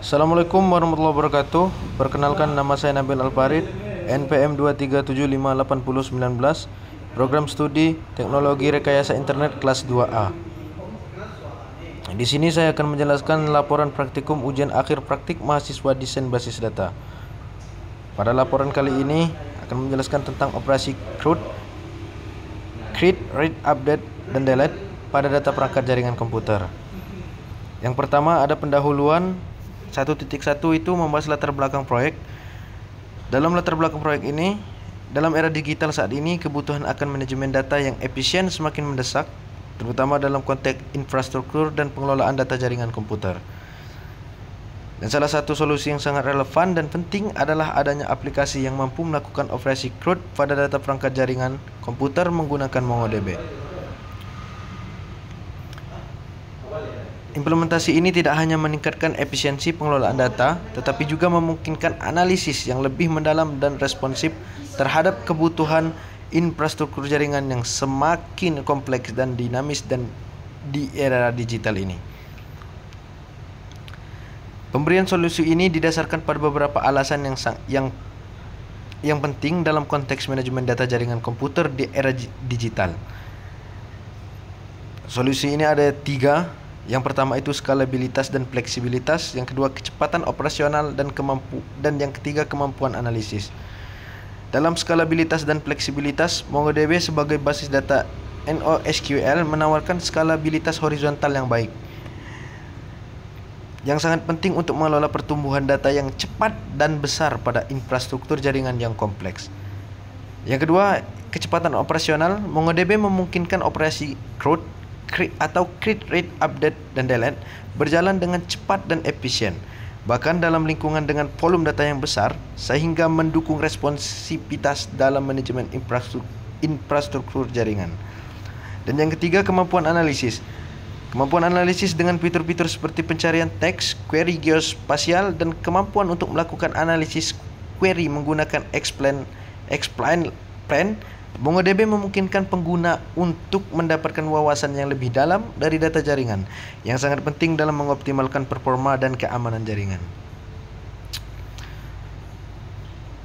Assalamualaikum warahmatullahi wabarakatuh. Perkenalkan, nama saya Nabil Alfarid, NPM 237581019, Program Studi Teknologi Rekayasa Internet kelas 2A. Di sini saya akan menjelaskan laporan praktikum ujian akhir praktik mahasiswa desain basis data. Pada laporan kali ini akan menjelaskan tentang operasi create, read, update, dan delete pada data perangkat jaringan komputer. Yang pertama ada pendahuluan 1.1 itu membahas latar belakang proyek. Dalam latar belakang proyek ini, dalam era digital saat ini, kebutuhan akan manajemen data yang efisien semakin mendesak, terutama dalam konteks infrastruktur dan pengelolaan data jaringan komputer. Dan salah satu solusi yang sangat relevan dan penting adalah adanya aplikasi yang mampu melakukan operasi CRUD pada data perangkat jaringan komputer menggunakan MongoDB. Implementasi ini tidak hanya meningkatkan efisiensi pengelolaan data, tetapi juga memungkinkan analisis yang lebih mendalam dan responsif terhadap kebutuhan infrastruktur jaringan yang semakin kompleks dan dinamis dan di era digital ini. Pemberian solusi ini didasarkan pada beberapa alasan yang penting dalam konteks manajemen data jaringan komputer di era digital. Solusi ini ada 3. Yang pertama itu skalabilitas dan fleksibilitas, yang kedua kecepatan operasional dan yang ketiga kemampuan analisis. Dalam skalabilitas dan fleksibilitas, MongoDB sebagai basis data NoSQL menawarkan skalabilitas horizontal yang baik, yang sangat penting untuk mengelola pertumbuhan data yang cepat dan besar pada infrastruktur jaringan yang kompleks. Yang kedua, kecepatan operasional. MongoDB memungkinkan operasi CRUD atau create, read, update, dan delete berjalan dengan cepat dan efisien, bahkan dalam lingkungan dengan volume data yang besar, sehingga mendukung responsivitas dalam manajemen infrastruktur jaringan. Dan yang ketiga, kemampuan analisis. Kemampuan analisis dengan fitur-fitur seperti pencarian teks, query geospasial, dan kemampuan untuk melakukan analisis query menggunakan explain plan. MongoDB memungkinkan pengguna untuk mendapatkan wawasan yang lebih dalam dari data jaringan, yang sangat penting dalam mengoptimalkan performa dan keamanan jaringan.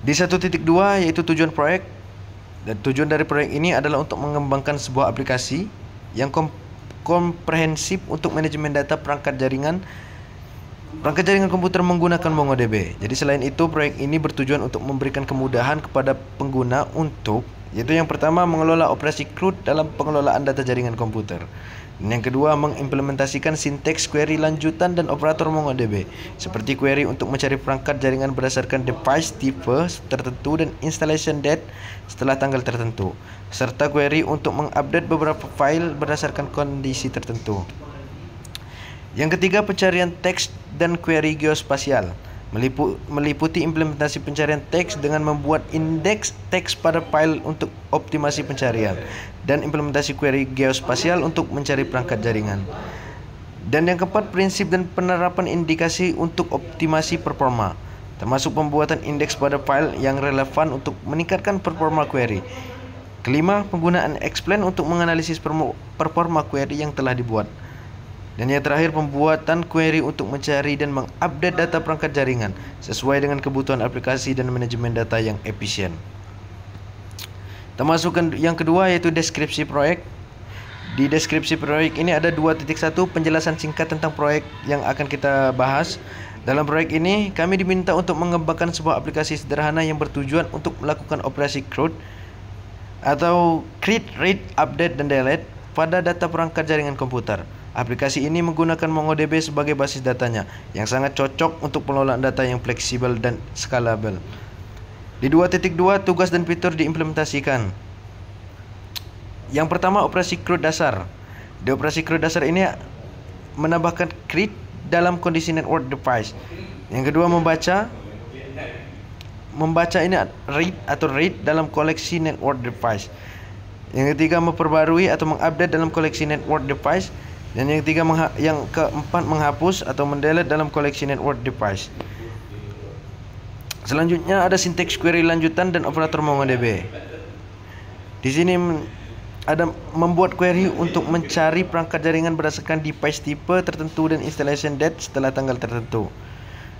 Di 1.2 yaitu tujuan proyek. Dan tujuan dari proyek ini adalah untuk mengembangkan sebuah aplikasi yang komprehensif untuk manajemen data perangkat jaringan komputer menggunakan MongoDB. Jadi selain itu, proyek ini bertujuan untuk memberikan kemudahan kepada pengguna yaitu yang pertama, mengelola operasi CRUD dalam pengelolaan data jaringan komputer. Dan yang kedua, mengimplementasikan sinteks query lanjutan dan operator MongoDB, seperti query untuk mencari perangkat jaringan berdasarkan device tipe tertentu dan installation date setelah tanggal tertentu, serta query untuk mengupdate beberapa file berdasarkan kondisi tertentu. Yang ketiga, pencarian teks dan query geospasial, meliputi implementasi pencarian teks dengan membuat indeks teks pada file untuk optimasi pencarian, dan implementasi query geospasial untuk mencari perangkat jaringan. Dan yang keempat, prinsip dan penerapan indikasi untuk optimasi performa, termasuk pembuatan indeks pada file yang relevan untuk meningkatkan performa query. Kelima, penggunaan explain untuk menganalisis performa query yang telah dibuat. Dan yang terakhir, pembuatan query untuk mencari dan mengupdate data perangkat jaringan sesuai dengan kebutuhan aplikasi dan manajemen data yang efisien. Termasuk yang kedua yaitu deskripsi proyek. Di deskripsi proyek ini ada 2.1 penjelasan singkat tentang proyek yang akan kita bahas. Dalam proyek ini kami diminta untuk mengembangkan sebuah aplikasi sederhana yang bertujuan untuk melakukan operasi CRUD atau create, read, update, dan delete pada data perangkat jaringan komputer. Aplikasi ini menggunakan MongoDB sebagai basis datanya, yang sangat cocok untuk pengelolaan data yang fleksibel dan scalable. Di 2.2, tugas dan fitur diimplementasikan. Yang pertama, operasi CRUD dasar. Di operasi CRUD dasar ini menambahkan create dalam kondisi network device. Yang kedua, membaca ini read dalam koleksi network device. Yang ketiga, memperbarui atau mengupdate dalam koleksi network device. Dan yang keempat, menghapus atau mendelete dalam koleksi network device. Selanjutnya ada sinteks query lanjutan dan operator MongoDB. Di sini ada membuat query untuk mencari perangkat jaringan berdasarkan device tipe tertentu dan installation date setelah tanggal tertentu.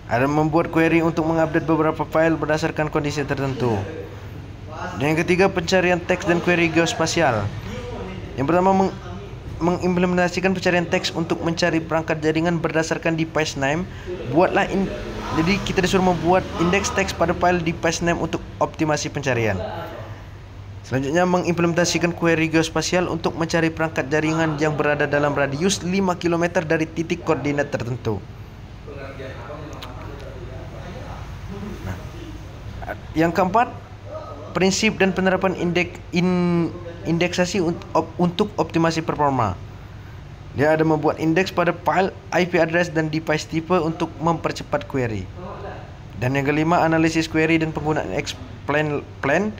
Ada membuat query untuk mengupdate beberapa file berdasarkan kondisi tertentu. Dan yang ketiga, pencarian teks dan query geospasial. Yang pertama, mengimplementasikan pencarian teks untuk mencari perangkat jaringan berdasarkan device name. Jadi kita disuruh membuat indeks teks pada file device name untuk optimasi pencarian. Selanjutnya, mengimplementasikan query geospasial untuk mencari perangkat jaringan yang berada dalam radius 5 km dari titik koordinat tertentu. Yang keempat, prinsip dan penerapan indeksasi untuk optimasi performa. Dia ada membuat indeks pada file, IP address dan device tipe untuk mempercepat query. Dan yang kelima, analisis query dan penggunaan explain plan.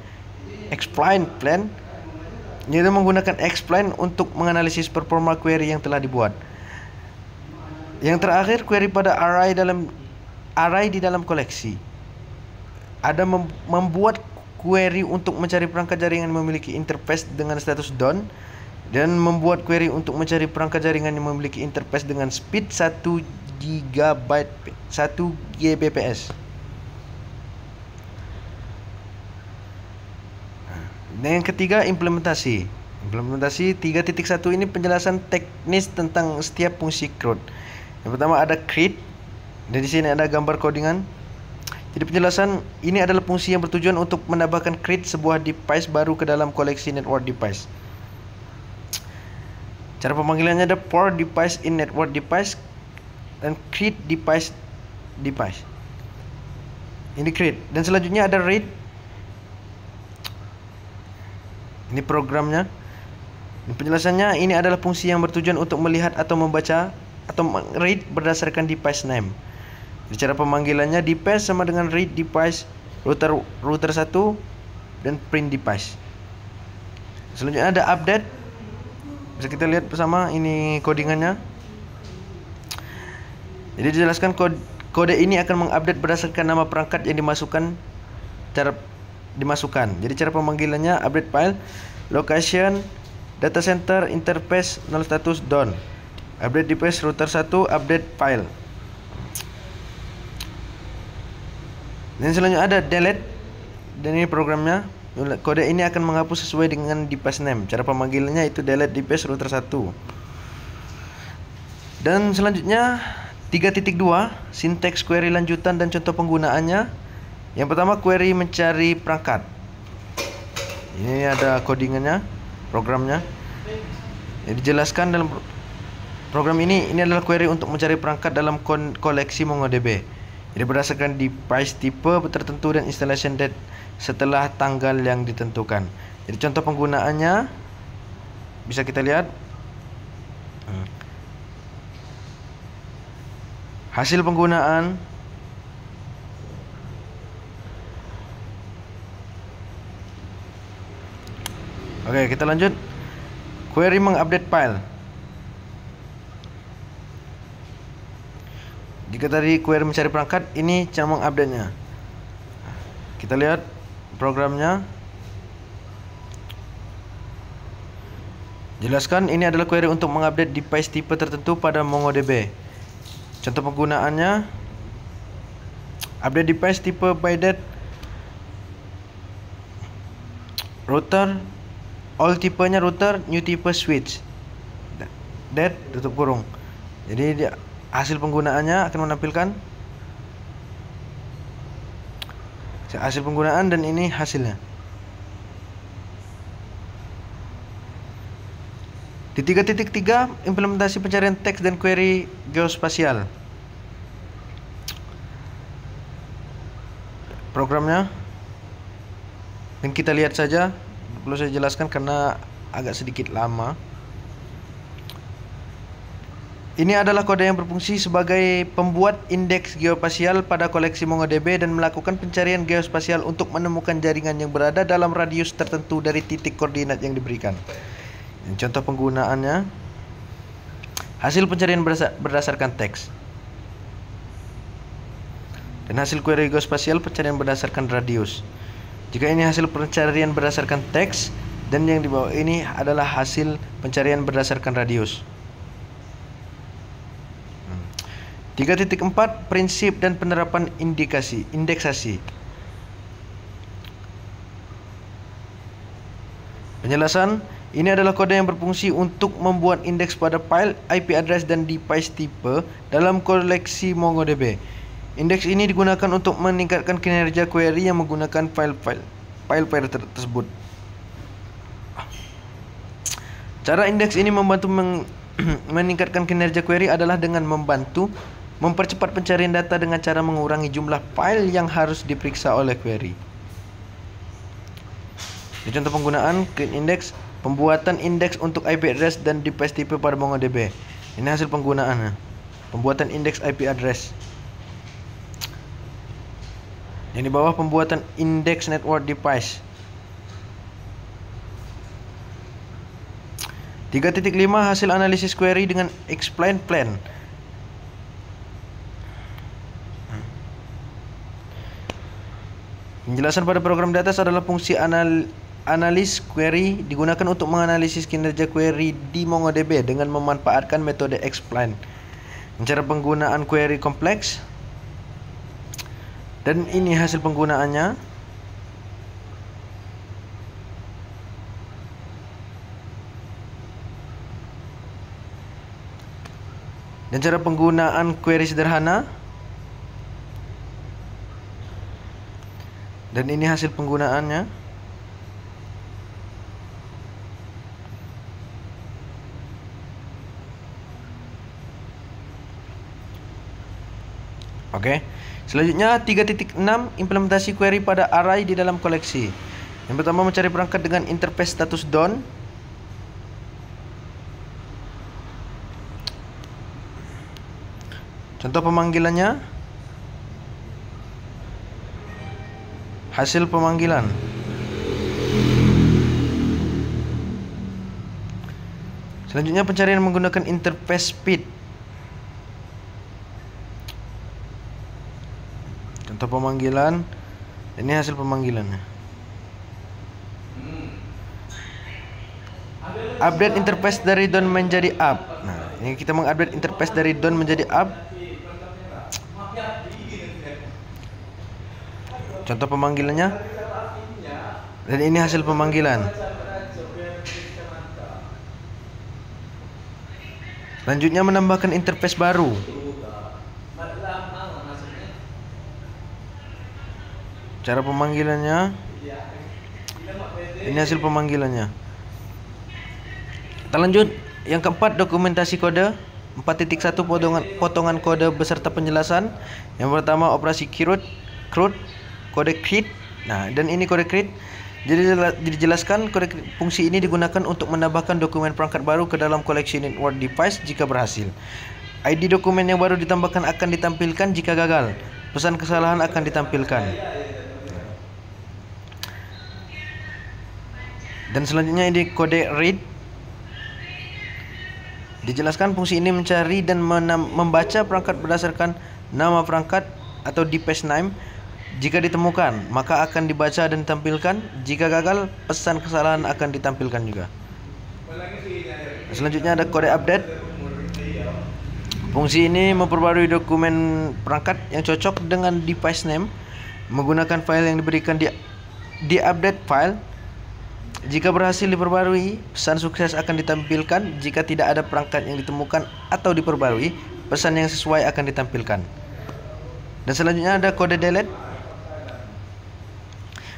Yaitu menggunakan explain untuk menganalisis performa query yang telah dibuat. Yang terakhir, query pada array di dalam koleksi. Ada membuat query untuk mencari perangkat jaringan yang memiliki interface dengan status down, dan membuat query untuk mencari perangkat jaringan yang memiliki interface dengan speed 1 Gbps. Dan yang ketiga, implementasi. Implementasi 3.1 ini penjelasan teknis tentang setiap fungsi CRUD. Yang pertama ada create, dan di sini ada gambar codingan. Jadi penjelasan ini adalah fungsi yang bertujuan untuk menambahkan create sebuah device baru ke dalam koleksi network device. Cara pemanggilannya ada for device in network device dan create device. Ini create. Dan selanjutnya ada read. Ini programnya. Dan penjelasannya, ini adalah fungsi yang bertujuan untuk melihat atau membaca atau read berdasarkan device name. Jadi cara pemanggilannya, device sama dengan read device, router 1 dan print device. Selanjutnya ada update. Bisa kita lihat bersama, ini codingannya. Jadi dijelaskan kode ini akan mengupdate berdasarkan nama perangkat yang dimasukkan. Jadi cara pemanggilannya, update file, location, data center, interface, null status, down. Update device, router 1, update file. Dan selanjutnya ada delete. Dan ini programnya. Kode ini akan menghapus sesuai dengan device name. Cara pemanggilannya itu delete device router 1. Dan selanjutnya 3.2, sinteks query lanjutan dan contoh penggunaannya. Yang pertama, query mencari perangkat. Ini ada codingannya, programnya. Jadi dijelaskan dalam program ini adalah query untuk mencari perangkat dalam koleksi MongoDB. Jadi berdasarkan device tipe tertentu dan installation date setelah tanggal yang ditentukan. Jadi contoh penggunaannya bisa kita lihat. Hasil penggunaan. Oke, kita lanjut. Query mengupdate file. Jika tadi query mencari perangkat, ini cara mengupdate-nya. Kita lihat programnya. Jelaskan, ini adalah query untuk mengupdate device tipe tertentu pada MongoDB. Contoh penggunaannya, update device tipe by date, router, all tipenya router, new type switch, date tutup kurung. Jadi hasil penggunaannya akan menampilkan hasil penggunaan, dan ini hasilnya. Di 3.3, implementasi pencarian teks dan query geospasial. Programnya, dan kita lihat saja. Perlu saya jelaskan karena agak sedikit lama. Ini adalah kode yang berfungsi sebagai pembuat indeks geospasial pada koleksi MongoDB dan melakukan pencarian geospasial untuk menemukan jaringan yang berada dalam radius tertentu dari titik koordinat yang diberikan. Dan contoh penggunaannya, hasil pencarian berdasarkan teks. Dan hasil query geospasial, pencarian berdasarkan radius. Jika ini hasil pencarian berdasarkan teks, Dan yang di bawah ini adalah hasil pencarian berdasarkan radius. 3.4 prinsip dan penerapan indeksasi. Penjelasan, ini adalah kode yang berfungsi untuk membuat indeks pada file, IP address dan device tipe dalam koleksi MongoDB. Indeks ini digunakan untuk meningkatkan kinerja query yang menggunakan file tersebut. Cara indeks ini membantu meningkatkan kinerja query adalah dengan mempercepat pencarian data dengan cara mengurangi jumlah file yang harus diperiksa oleh query. Di contoh penggunaan create index, pembuatan indeks untuk IP address dan device tipe pada MongoDB. Ini hasil penggunaannya. Pembuatan indeks IP address. Yang di bawah pembuatan indeks network device. 3.5 hasil analisis query dengan explain plan. Penjelasan pada program di atas adalah fungsi analis query digunakan untuk menganalisis kinerja query di MongoDB dengan memanfaatkan metode explain. Cara penggunaan query kompleks. Dan ini hasil penggunaannya. Dan cara penggunaan query sederhana. Dan ini hasil penggunaannya. Oke. Selanjutnya 3.6 implementasi query pada array di dalam koleksi. Yang pertama, mencari perangkat dengan interface status done. Contoh pemanggilannya. Hasil pemanggilan. Selanjutnya pencarian menggunakan interface speed. Contoh pemanggilan. Ini hasil pemanggilannya. Update interface dari done menjadi up. Nah, ini kita mengupdate interface dari done menjadi up. Contoh pemanggilannya. Dan ini hasil pemanggilan. Selanjutnya menambahkan interface baru. Cara pemanggilannya. Ini hasil pemanggilannya. Kita lanjut. Yang keempat, dokumentasi kode. 4.1 potongan kode beserta penjelasan. Yang pertama, operasi CRUD, kode create. Nah, dan ini kode create. Jadi dijelaskan fungsi ini digunakan untuk menambahkan dokumen perangkat baru ke dalam koleksi network device jika berhasil. ID dokumen yang baru ditambahkan akan ditampilkan jika gagal. Pesan kesalahan akan ditampilkan. Dan selanjutnya ini kode read. Dijelaskan fungsi ini mencari dan membaca perangkat berdasarkan nama perangkat atau device name. Jika ditemukan, maka akan dibaca dan ditampilkan. Jika gagal, pesan kesalahan akan ditampilkan juga. Selanjutnya ada kode update. Fungsi ini memperbarui dokumen perangkat yang cocok dengan device name menggunakan file yang diberikan di update file. Jika berhasil diperbarui, pesan sukses akan ditampilkan. Jika tidak ada perangkat yang ditemukan atau diperbarui, pesan yang sesuai akan ditampilkan. Dan selanjutnya ada kode delete.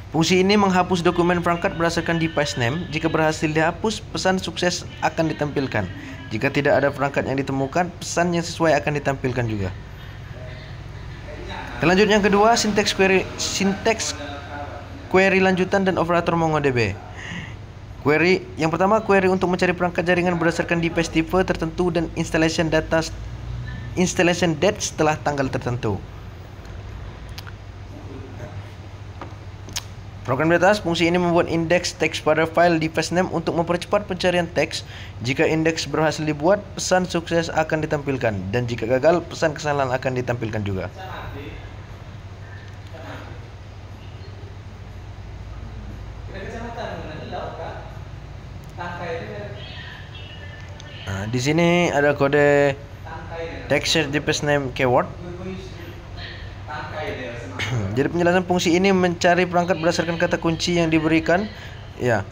Fungsi ini menghapus dokumen perangkat berdasarkan device name. Jika berhasil dihapus, pesan sukses akan ditampilkan. Jika tidak ada perangkat yang ditemukan, pesan yang sesuai akan ditampilkan juga. Selanjutnya yang kedua, sinteks query lanjutan dan operator MongoDB. Query yang pertama, query untuk mencari perangkat jaringan berdasarkan device tipe tertentu dan installation date setelah tanggal tertentu. Program di atas, fungsi ini membuat indeks teks pada file device name untuk mempercepat pencarian teks. Jika indeks berhasil dibuat, pesan sukses akan ditampilkan, dan jika gagal, pesan kesalahan akan ditampilkan juga. Di sini ada kode text search device name keyword. Jadi penjelasan fungsi ini mencari perangkat berdasarkan kata kunci yang diberikan. Ya,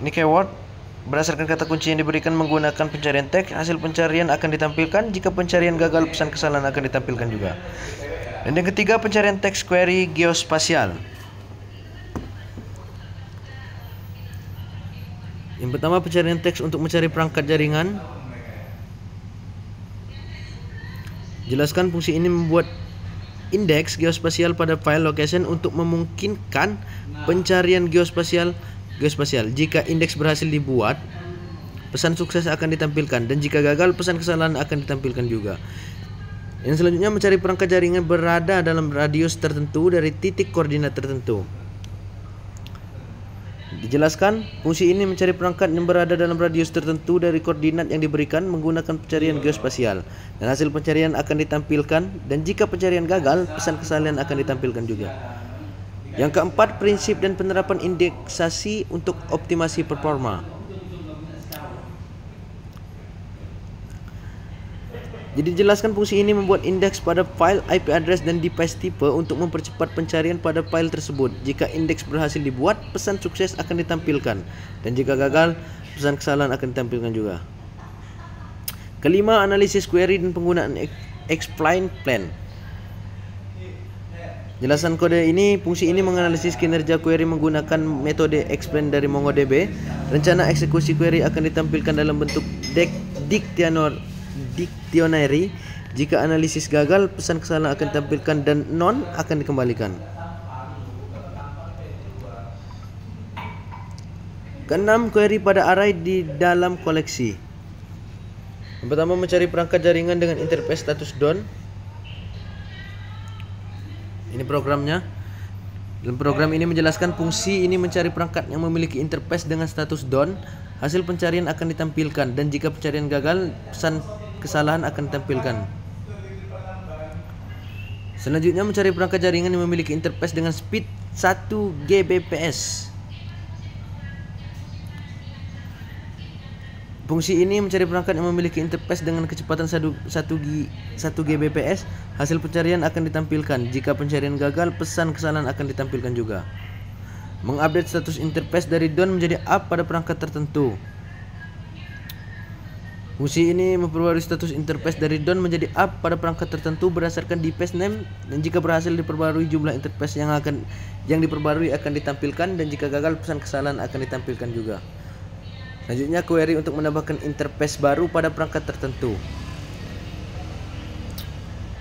ini keyword. Berdasarkan kata kunci yang diberikan menggunakan pencarian teks, hasil pencarian akan ditampilkan. Jika pencarian gagal, pesan kesalahan akan ditampilkan juga. Dan yang ketiga, pencarian teks query geospasial. Yang pertama, pencarian teks untuk mencari perangkat jaringan. Jelaskan fungsi ini membuat indeks geospasial pada file location untuk memungkinkan pencarian geospasial. Jika indeks berhasil dibuat, pesan sukses akan ditampilkan, dan jika gagal, pesan kesalahan akan ditampilkan juga. Yang selanjutnya, mencari perangkat jaringan berada dalam radius tertentu dari titik koordinat tertentu. Dijelaskan, fungsi ini mencari perangkat yang berada dalam radius tertentu dari koordinat yang diberikan menggunakan pencarian geospasial, dan hasil pencarian akan ditampilkan, dan jika pencarian gagal, pesan kesalahan akan ditampilkan juga. Yang keempat, prinsip dan penerapan indeksasi untuk optimasi performa. Jadi dijelaskan fungsi ini membuat indeks pada file, IP address, dan device tipe untuk mempercepat pencarian pada file tersebut. Jika indeks berhasil dibuat, pesan sukses akan ditampilkan, dan jika gagal, pesan kesalahan akan ditampilkan juga. Kelima, analisis query dan penggunaan explain plan. Jelasan kode ini, fungsi ini menganalisis kinerja query menggunakan metode explain dari MongoDB. Rencana eksekusi query akan ditampilkan dalam bentuk dictionary. Jika analisis gagal, pesan kesalahan akan ditampilkan dan non akan dikembalikan. Keenam, query pada array di dalam koleksi. Yang pertama, mencari perangkat jaringan dengan interface status DON. Ini programnya. Dalam program ini menjelaskan fungsi ini mencari perangkat yang memiliki interface dengan status DON. Hasil pencarian akan ditampilkan, dan jika pencarian gagal, pesan kesalahan akan ditampilkan. Selanjutnya, mencari perangkat jaringan yang memiliki interface dengan speed 1 Gbps. Fungsi ini mencari perangkat yang memiliki interface dengan kecepatan 1 Gbps. Hasil pencarian akan ditampilkan. Jika pencarian gagal, pesan kesalahan akan ditampilkan juga. Mengupdate status interface dari DON menjadi up pada perangkat tertentu. Fungsi ini memperbarui status interface dari DON menjadi up pada perangkat tertentu berdasarkan device name, dan jika berhasil diperbarui, jumlah interface yang diperbarui akan ditampilkan, dan jika gagal, pesan kesalahan akan ditampilkan juga. Selanjutnya, query untuk menambahkan interface baru pada perangkat tertentu.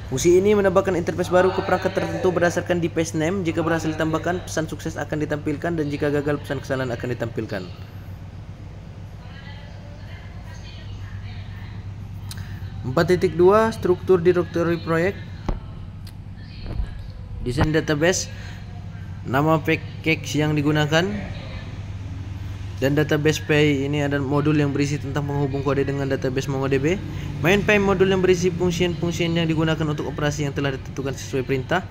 Fungsi ini menambahkan interface baru ke perangkat tertentu berdasarkan device name. Jika berhasil ditambahkan, pesan sukses akan ditampilkan, dan jika gagal, pesan kesalahan akan ditampilkan. 4.2, struktur directory proyek. Desain database, nama package yang digunakan, dan database pay. Ini ada modul yang berisi tentang penghubung kode dengan database MongoDB. Main pay, modul yang berisi fungsi-fungsi yang digunakan untuk operasi yang telah ditentukan sesuai perintah.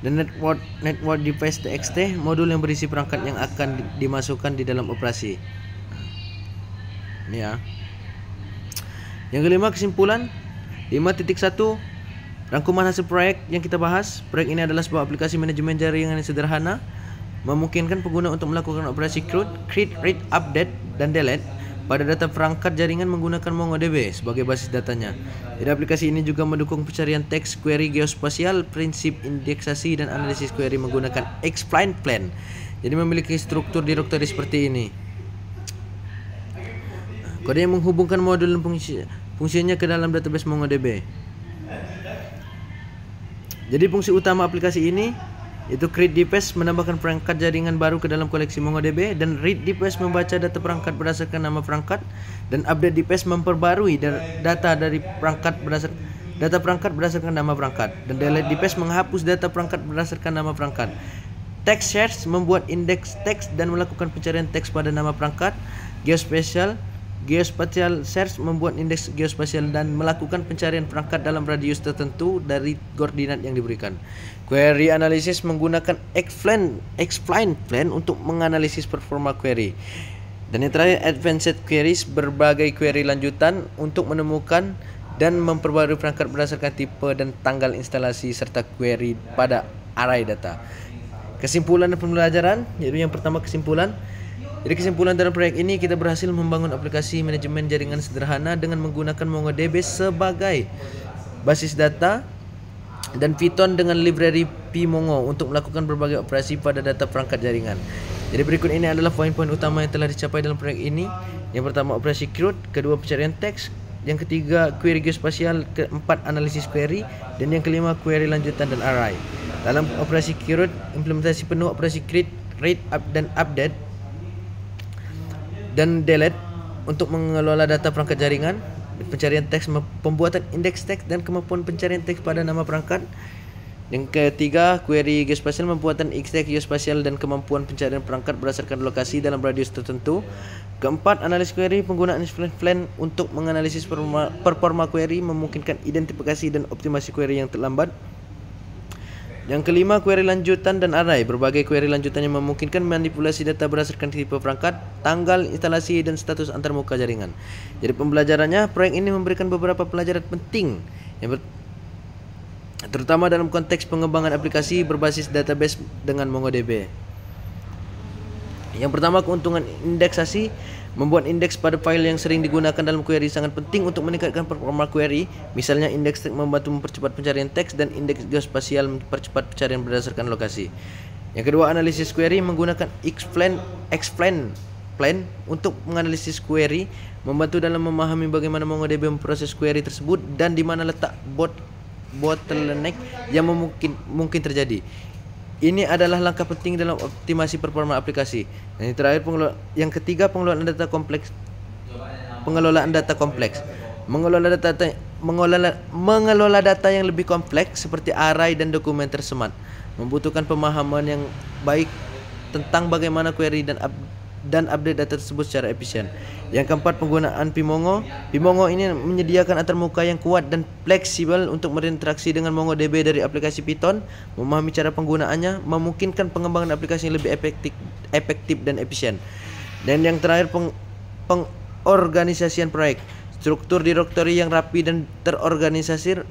Dan network device txt, modul yang berisi perangkat yang akan dimasukkan di dalam operasi. Ini ya. Yang kelima, kesimpulan. 5.1, rangkuman hasil proyek yang kita bahas. Proyek ini adalah sebuah aplikasi manajemen jaringan yang sederhana, memungkinkan pengguna untuk melakukan operasi create, read, update, dan delete pada data perangkat jaringan menggunakan MongoDB sebagai basis datanya. Jadi aplikasi ini juga mendukung pencarian teks, query geospasial, prinsip indeksasi, dan analisis query menggunakan explain plan. Jadi memiliki struktur directory seperti ini. Kode yang menghubungkan modul dan fungsinya ke dalam database MongoDB. Jadi fungsi utama aplikasi ini itu create device, menambahkan perangkat jaringan baru ke dalam koleksi MongoDB, dan read device, membaca data perangkat berdasarkan nama perangkat, dan update device, memperbarui data dari perangkat berdasarkan nama perangkat, dan delete device, menghapus data perangkat berdasarkan nama perangkat. Text search, membuat indeks teks dan melakukan pencarian teks pada nama perangkat. Geospatial search, membuat indeks geospasial dan melakukan pencarian perangkat dalam radius tertentu dari koordinat yang diberikan. Query analysis, menggunakan explain plan untuk menganalisis performa query. Dan yang terakhir, advanced queries, berbagai query lanjutan untuk menemukan dan memperbarui perangkat berdasarkan tipe dan tanggal instalasi serta query pada array data. Kesimpulan dan pembelajaran, yaitu yang pertama kesimpulan. Jadi kesimpulan dalam proyek ini, kita berhasil membangun aplikasi manajemen jaringan sederhana dengan menggunakan MongoDB sebagai basis data dan Python dengan library pmongo untuk melakukan berbagai operasi pada data perangkat jaringan. Jadi berikut ini adalah poin-poin utama yang telah dicapai dalam proyek ini. Yang pertama, operasi CRUD, kedua pencarian teks, yang ketiga query geospasial, keempat analisis query, dan yang kelima query lanjutan dan array. Dalam operasi CRUD, implementasi penuh operasi create, read, dan update dan delete untuk mengelola data perangkat jaringan, pencarian teks, pembuatan indeks teks, dan kemampuan pencarian teks pada nama perangkat. Yang ketiga, query geospasial, pembuatan X-tag geospasial dan kemampuan pencarian perangkat berdasarkan lokasi dalam radius tertentu. Keempat, analisis query, penggunaan plan untuk menganalisis performa query, memungkinkan identifikasi dan optimasi query yang terlambat. Yang kelima, query lanjutan dan array, berbagai query lanjutan yang memungkinkan manipulasi data berdasarkan tipe perangkat, tanggal instalasi, dan status antarmuka jaringan. Jadi pembelajarannya, proyek ini memberikan beberapa pelajaran penting yang terutama dalam konteks pengembangan aplikasi berbasis database dengan MongoDB. Yang pertama, keuntungan indeksasi. Membuat indeks pada file yang sering digunakan dalam query sangat penting untuk meningkatkan performa query. Misalnya, indeks teks membantu mempercepat pencarian teks dan indeks geospasial mempercepat pencarian berdasarkan lokasi. Yang kedua, analisis query, menggunakan explain plan untuk menganalisis query, membantu dalam memahami bagaimana MongoDB memproses query tersebut dan di mana letak bottleneck yang mungkin terjadi. Ini adalah langkah penting dalam optimasi performa aplikasi. Dan yang terakhir, yang ketiga, pengelolaan data kompleks. Mengelola data yang lebih kompleks seperti array dan dokumen tersemat membutuhkan pemahaman yang baik tentang bagaimana query dan update data tersebut secara efisien. Yang keempat, penggunaan pmongo. Pmongo ini menyediakan antarmuka yang kuat dan fleksibel untuk berinteraksi dengan MongoDB dari aplikasi Python. Memahami cara penggunaannya memungkinkan pengembangan aplikasi yang lebih efektif dan efisien. Dan yang terakhir, pengorganisasian proyek. Struktur direktori yang rapi dan terorganisir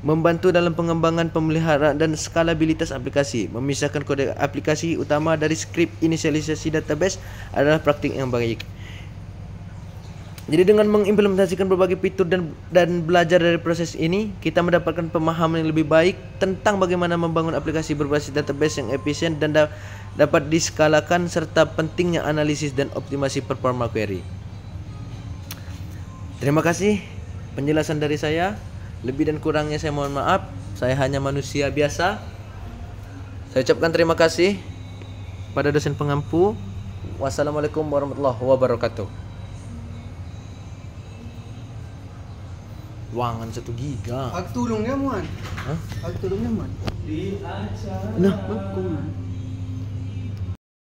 membantu dalam pengembangan, pemeliharaan, dan skalabilitas aplikasi. Memisahkan kode aplikasi utama dari skrip inisialisasi database adalah praktik yang baik. Jadi dengan mengimplementasikan berbagai fitur dan belajar dari proses ini, kita mendapatkan pemahaman yang lebih baik tentang bagaimana membangun aplikasi berbasis database yang efisien dan dapat diskalakan, serta pentingnya analisis dan optimasi performa query. Terima kasih penjelasan dari saya. Lebih dan kurangnya saya mohon maaf. Saya hanya manusia biasa. Saya ucapkan terima kasih pada dosen pengampu. Wassalamualaikum warahmatullahi wabarakatuh. Wangan 1 giga. Aku tolong dia muan. Hah? Aku tolong dia muan. Nah, Aku.